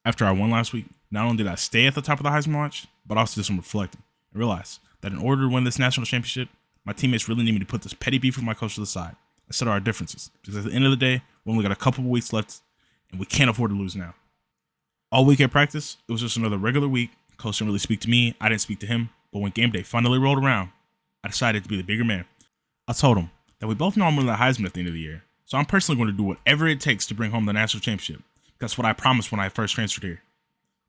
After I won last week, not only did I stay at the top of the Heisman watch, but I also did some reflecting and realized that in order to win this national championship, my teammates really need me to put this petty beef with my coach to the side and settle our differences. Because at the end of the day, we only got a couple of weeks left and we can't afford to lose now. All week at practice, it was just another regular week. Coach didn't really speak to me, I didn't speak to him, but when game day finally rolled around, I decided to be the bigger man. I told him that we both know I'm winning the Heisman at the end of the year, so I'm personally going to do whatever it takes to bring home the national championship. That's what I promised when I first transferred here.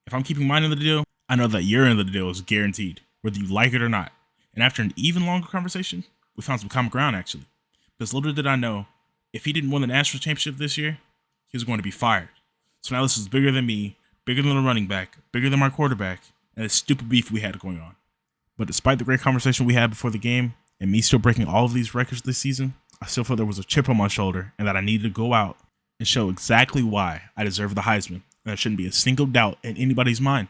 If I'm keeping mine in the deal, I know that your end of the deal is guaranteed, whether you like it or not. And after an even longer conversation, we found some common ground actually. Because little did I know, if he didn't win the national championship this year, he was going to be fired. So now this is bigger than me, bigger than the running back, bigger than my quarterback, and the stupid beef we had going on. But despite the great conversation we had before the game, and me still breaking all of these records this season, I still felt there was a chip on my shoulder and that I needed to go out and show exactly why I deserve the Heisman. And there shouldn't be a single doubt in anybody's mind.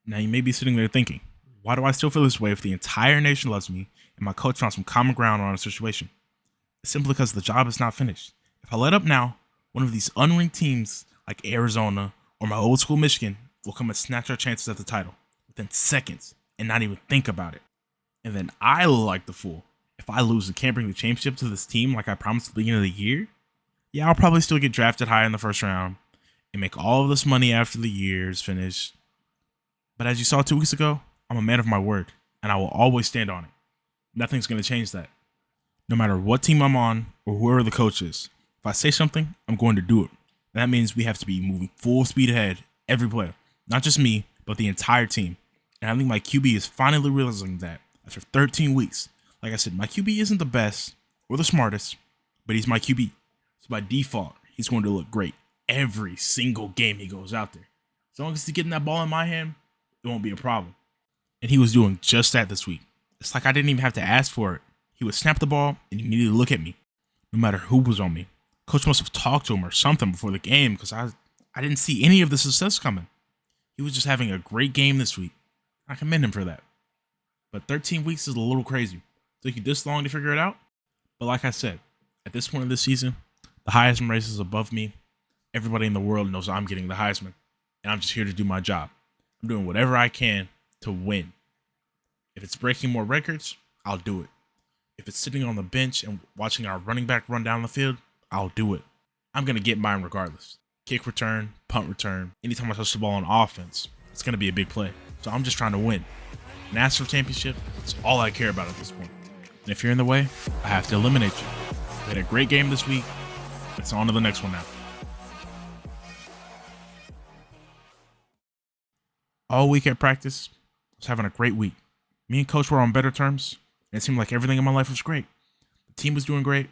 Now you may be sitting there thinking, why do I still feel this way if the entire nation loves me and my coach found some common ground on a situation? It's simply because the job is not finished. If I let up now, one of these unranked teams like Arizona or my old school Michigan will come and snatch our chances at the title within seconds and not even think about it. And then I look like the fool if I lose and can't bring the championship to this team like I promised at the beginning of the year. Yeah, I'll probably still get drafted high in the first round and make all of this money after the year is finished. But as you saw 2 weeks ago, I'm a man of my word, and I will always stand on it. Nothing's going to change that. No matter what team I'm on or whoever the coach is, if I say something, I'm going to do it. And that means we have to be moving full speed ahead every play. Not just me, but the entire team. And I think my QB is finally realizing that after 13 weeks. Like I said, my QB isn't the best or the smartest, but he's my QB. So by default, he's going to look great every single game he goes out there. As long as he's getting that ball in my hand, it won't be a problem. And he was doing just that this week. It's like I didn't even have to ask for it. He would snap the ball and immediately look at me, no matter who was on me. Coach must have talked to him or something before the game because I didn't see any of the success coming. He was just having a great game this week. I commend him for that. But 13 weeks is a little crazy. It took you this long to figure it out? But like I said, at this point of this season, the Heisman race is above me. Everybody in the world knows I'm getting the Heisman. And I'm just here to do my job. I'm doing whatever I can to win. If it's breaking more records, I'll do it. If it's sitting on the bench and watching our running back run down the field, I'll do it. I'm going to get mine regardless. Kick return, punt return, anytime I touch the ball on offense, it's going to be a big play. So I'm just trying to win. National championship, it's all I care about at this point. And if you're in the way, I have to eliminate you. We had a great game this week. It's on to the next one now. All week at practice, I was having a great week. Me and coach were on better terms, and it seemed like everything in my life was great. The team was doing great,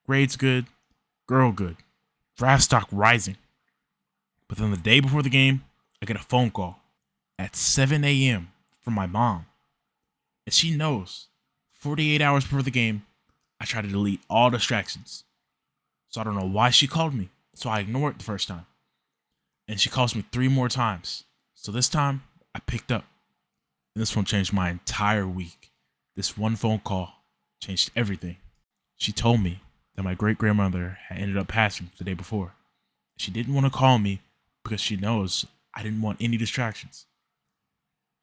grades good, girl good, draft stock rising. But then the day before the game, I get a phone call at 7 a.m. from my mom. And she knows 48 hours before the game, I try to delete all distractions. So I don't know why she called me. So I ignored it the first time. And she calls me 3 more times. So this time, I picked up. And this one changed my entire week. This one phone call changed everything. She told me that my great-grandmother had ended up passing the day before. She didn't want to call me because she knows I didn't want any distractions.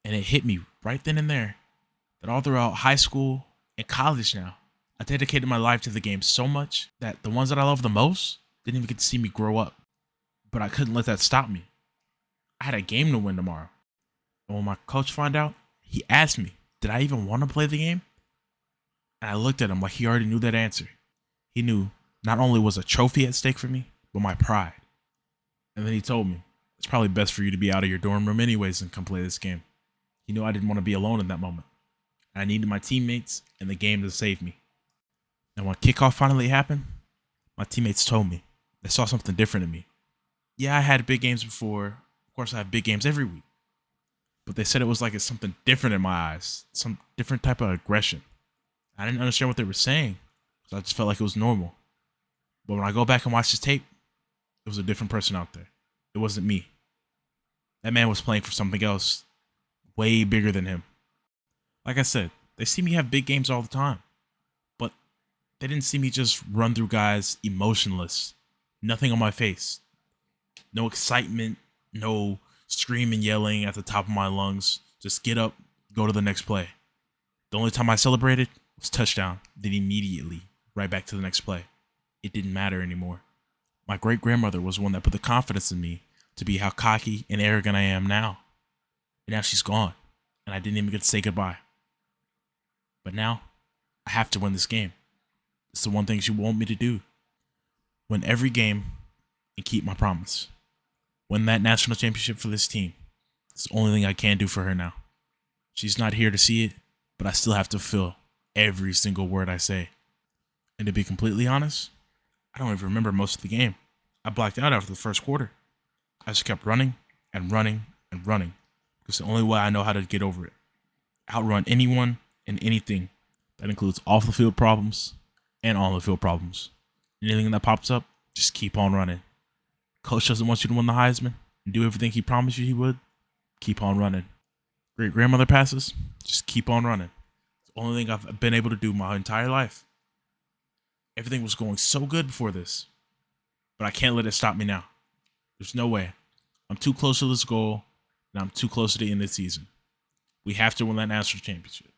And it hit me right then and there that all throughout high school and college now, I dedicated my life to the game so much that the ones that I love the most didn't even get to see me grow up. But I couldn't let that stop me. I had a game to win tomorrow. And when my coach found out, he asked me, did I even want to play the game? And I looked at him like he already knew that answer. He knew not only was a trophy at stake for me, but my pride. And then he told me, it's probably best for you to be out of your dorm room anyways and come play this game. He knew I didn't want to be alone in that moment. I needed my teammates and the game to save me. And when kickoff finally happened, my teammates told me they saw something different in me. Yeah, I had big games before. Of course, I have big games every week. But they said it was like it's something different in my eyes, some different type of aggression. I didn't understand what they were saying, so I just felt like it was normal. But when I go back and watch this tape, it was a different person out there. It wasn't me. That man was playing for something else, way bigger than him. Like I said, they see me have big games all the time, but they didn't see me just run through guys emotionless, nothing on my face, no excitement, No screaming, yelling at the top of my lungs. Just get up, go to the next play. The only time I celebrated was touchdown, then immediately right back to the next play. It didn't matter anymore. My great-grandmother was the one that put the confidence in me to be how cocky and arrogant I am now. And now she's gone, and I didn't even get to say goodbye. But now, I have to win this game. It's the one thing she wants me to do. Win every game and keep my promise. Win that national championship for this team. It's the only thing I can do for her now. She's not here to see it, but I still have to feel every single word I say. And to be completely honest, I don't even remember most of the game. I blacked out after the first quarter. I just kept running and running and running. It's the only way I know how to get over it. Outrun anyone and anything. That includes off the field problems and on the field problems. Anything that pops up, just keep on running. Coach doesn't want you to win the Heisman and do everything he promised you he would. Keep on running. Great-grandmother passes, just keep on running. It's the only thing I've been able to do my entire life. Everything was going so good before this, but I can't let it stop me now. There's no way. I'm too close to this goal, and I'm too close to the end of the season. We have to win that national championship.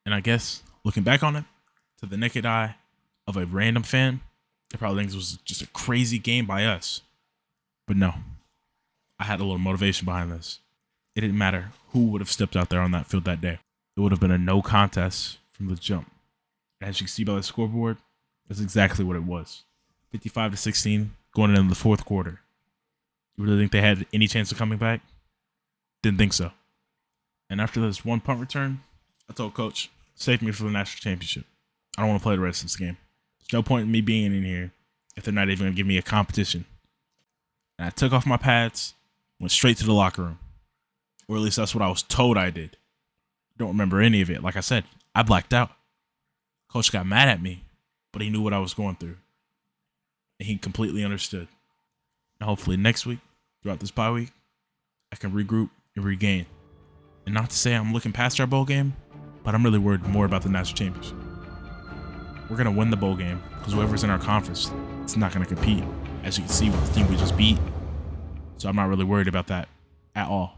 And I guess, looking back on it, to the naked eye of a random fan, they probably think it was just a crazy game by us. But no, I had a little motivation behind this. It didn't matter who would have stepped out there on that field that day. It would have been a no contest from the jump. As you can see by the scoreboard, that's exactly what it was. 55-16 going into the fourth quarter. You really think they had any chance of coming back? Didn't think so. And after this one punt return, I told Coach, save me for the national championship. I don't want to play the rest of this game. There's no point in me being in here if they're not even going to give me a competition. And I took off my pads, went straight to the locker room. Or at least that's what I was told I did. Don't remember any of it. Like I said, I blacked out. Coach got mad at me, but he knew what I was going through. And he completely understood. And hopefully next week, throughout this bye week, I can regroup and regain. And not to say I'm looking past our bowl game, but I'm really worried more about the national championship. We're going to win the bowl game because whoever's in our conference, it's not going to compete. As you can see with the team we just beat. So I'm not really worried about that at all.